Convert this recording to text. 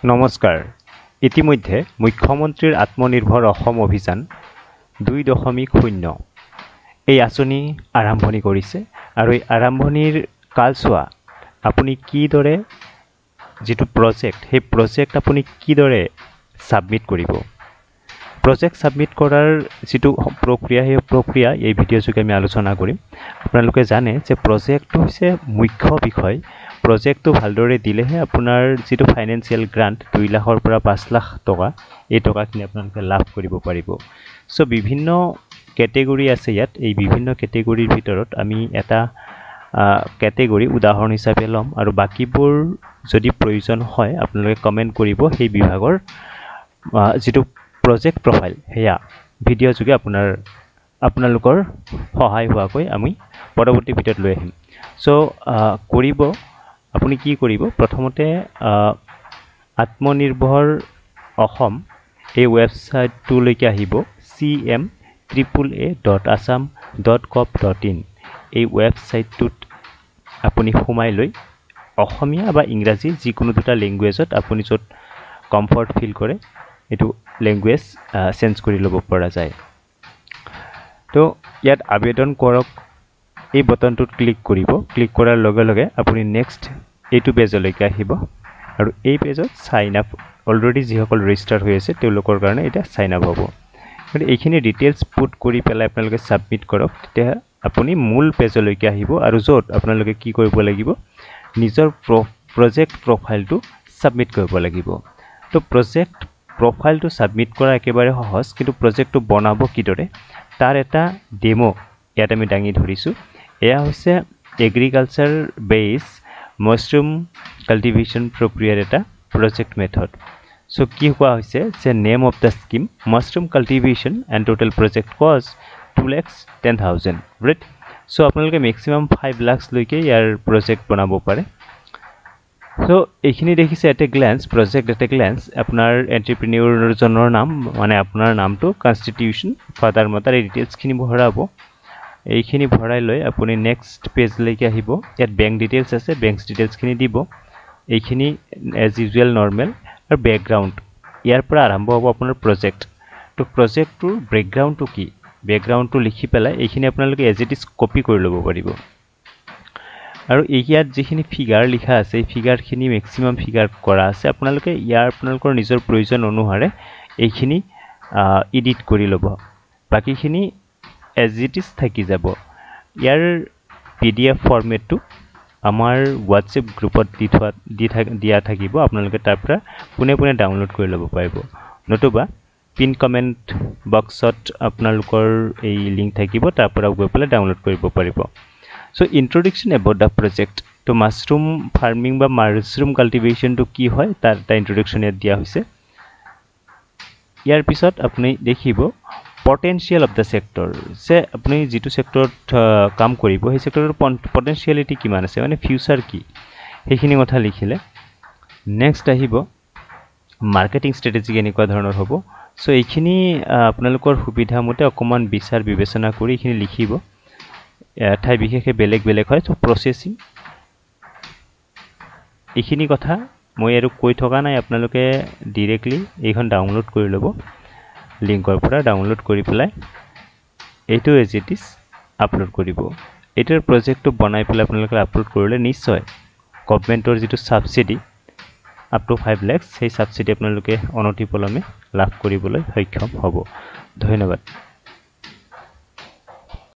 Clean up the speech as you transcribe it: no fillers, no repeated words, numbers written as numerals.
নমস্কাৰ। ইতিমধ্যে মুখ্যমন্ত্ৰীৰ আত্মনিৰ্ভৰ অসম অভিযান 2.0 এই আঁচনি আৰম্ভণি কৰিছে আৰু এই আৰম্ভণিৰ কালছোৱা আপুনি কিদৰে যিটো প্ৰজেক্ট সেই প্ৰজেক্ট আপুনি কিদৰে সাবমিট কৰিব। প্ৰজেক্ট সাবমিট কৰাৰ যিটো প্ৰক্ৰিয়া সেই প্ৰক্ৰিয়া এই ভিডিঅ' যোগে আমি আলোচনা কৰিম। আপোনালোকে জানে যে প্ৰজেক্টটো হৈছে মুখ্য বিষয়। প্ৰজেক্টটো ভালদৰে দিলেহে আপোনাৰ যিটো ফাইনেন্সিয়েল গ্ৰান্ট 2 লাখৰ পৰা 5 লাখ টকা এই টকাখিনি আপোনালোকে লাভ কৰিব পাৰিব। সো বিভিন্ন কেটেগৰী আছে ইয়াত। এই বিভিন্ন কেটেগৰীৰ ভিতৰত আমি এটা কেটেগৰী উদাহৰণ হিচাপে ল'ম আৰু বাকিবোৰ যদি প্ৰয়োজন হয় আপোনালোকে কমেন্ট কৰিব। সেই বিভাগৰ যিটো প্ৰজেক্ট প্ৰফাইল হেয়া ভিডিঅ' যোগে আপোনালোকৰ সহায় হোৱাকৈ আমি পৰৱৰ্তী ভিডিঅ'ত লৈ আহিম। সো কৰিব আপুনি কি কৰিব, প্ৰথমতে আত্মনিৰ্ভৰ অসম এই ৱেবছাইটটোলৈকে আহিব cm8aa.assam.gov.in। এই ৱেবছাইটটোত আপুনি সোমাই লৈ অসমীয়া বা ইংৰাজী যিকোনো দুটা লেংগুৱেজত আপুনি য'ত কমফৰ্ট ফিল কৰে এইটো লেংগুৱেজ চেঞ্জ কৰি ল'ব পৰা যায়। তো ইয়াত আবেদন কৰক এই বটনটোত ক্লিক কৰিব। ক্লিক কৰাৰ লগে লগে আপুনি নেক্সট এইটো পেজলৈকে আহিব আৰু এই পেজত সাইন আপ অলৰেডি যিসকল ৰেজিষ্টাৰ হৈ আছে তেওঁলোকৰ কাৰণে এটা সাইন আপ হ'ব। আৰু এইখিনি ডিটেইলছ পুট কৰি পেলাই আপোনালোকে সাবমিট কৰক। তেতিয়া আপুনি মূল পেজলৈকে আহিব আৰু য'ত আপোনালোকে কি কৰিব লাগিব, নিজৰ প্ৰজেক্ট প্ৰফাইলটো সাবমিট কৰিব লাগিব। তো প্ৰজেক্ট প্ৰফাইলটো সাবমিট কৰা একেবাৰে সহজ, কিন্তু প্ৰজেক্টটো বনাব কিদৰে তাৰ এটা ডেমো ইয়াত আমি দাঙি ধৰিছোঁ। এয়া হৈছে এগ্ৰিকালচাৰ বেছ মাছৰুম কাল্টিভেশ্যন প্ৰক্ৰিয়াৰ এটা প্ৰজেক্ট মেথড। সো কি কোৱা হৈছে যে name of the scheme mushroom cultivation and total project কষ্ট 2,10,000 ৰাইট। সো আপোনালোকে মেক্সিমাম 5 লাখলৈকে ইয়াৰ প্ৰজেক্ট বনাব পাৰে। সো এইখিনি দেখিছে at A glance, project at A glance. আপোনাৰ এণ্টাৰপ্ৰিনিয়ৰজনৰ নাম মানে আপোনাৰ নামটো, কনষ্টিটিউশ্যন, ফাদাৰ মাদাৰ এই ডিটেইলছখিনি ভৰাব। এইখিনি ভৰাই লৈ আপুনি নেক্সট পেজলৈকে আহিব। ইয়াত বেংক ডিটেইলছ আছে, বেংক ডিটেইলছখিনি দিব। এইখিনি এজ ইউজুৱেল নৰ্মেল আৰু বেকগ্ৰাউণ্ড ইয়াৰ পৰা আৰম্ভ হ'ব আপোনাৰ প্ৰজেক্ট। তো প্ৰজেক্টটোৰ বেকগ্ৰাউণ্ডটো কি, বেকগ্ৰাউণ্ডটো লিখি পেলাই এইখিনি আপোনালোকে এজ ইট ইজ কপি কৰি ল'ব পাৰিব। আৰু ইয়াত যিখিনি ফিগাৰ লিখা আছে এই ফিগাৰখিনি মেক্সিমাম ফিগাৰ কৰা আছে। আপোনালোকে আপোনালোকৰ নিজৰ প্ৰয়োজন অনুসাৰে এইখিনি এডিট কৰি ল'ব, বাকীখিনি এজ ইট ইজ থাকি যাব। ইয়াৰ PDF ফৰ্মেটটো আমাৰ হোৱাটছএপ গ্ৰুপত দিয়া থাকিব। আপোনালোকে তাৰ পৰা পোনে পোনে ডাউনলোড কৰি ল'ব পাৰিব, নতুবা পিন কমেণ্ট বক্সত আপোনালোকৰ এই লিংক থাকিব, তাৰ পৰা গৈ পেলাই ডাউনলোড কৰিব পাৰিব। So introduction about the project. তো মাছৰুম ফাৰ্মিং বা মাছৰুম কাল্টিভেশ্যনটো কি হয় তাৰ এটা ইন্ট্ৰডাকশ্যন ইয়াত দিয়া হৈছে। ইয়াৰ পিছত আপুনি দেখিব পটেনচিয়েল অফ দ্য ছেক্টৰ, যে আপুনি যিটো ছেক্টৰত কাম কৰিব সেই ছেক্টৰৰ পটেনচিয়েলিটি কিমান আছে, মানে ফিউচাৰ কি, সেইখিনি কথা লিখিলে। নেক্সট আহিব মাৰ্কেটিং ষ্ট্ৰেটেজি কেনেকুৱা ধৰণৰ হ'ব। সো এইখিনি আপোনালোকৰ সুবিধা মতে অকণমান বিচাৰ বিবেচনা কৰি এইখিনি লিখিব। ঠাই বিশেষে বেলেগ বেলেগ হয়। সো প্ৰচেছিং এইখিনি কথা মই আৰু কৈ থকা নাই, আপোনালোকে ডিৰেক্টলি এইখন ডাউনলোড কৰি ল'ব, লিংকৰ পৰা ডাউনলোড কৰি পেলাই এইটো এজ ইট ইজ আপলোড কৰিব। এইটোৰ প্ৰজেক্টটো বনাই পেলাই আপোনালোকে আপলোড কৰিলে নিশ্চয় গভৰ্ণমেণ্টৰ যিটো ছাবচিডি আপ টু 5 লাখ সেই ছাবচিডি আপোনালোকে অনতিপলমে লাভ কৰিবলৈ সক্ষম হ'ব। ধন্যবাদ।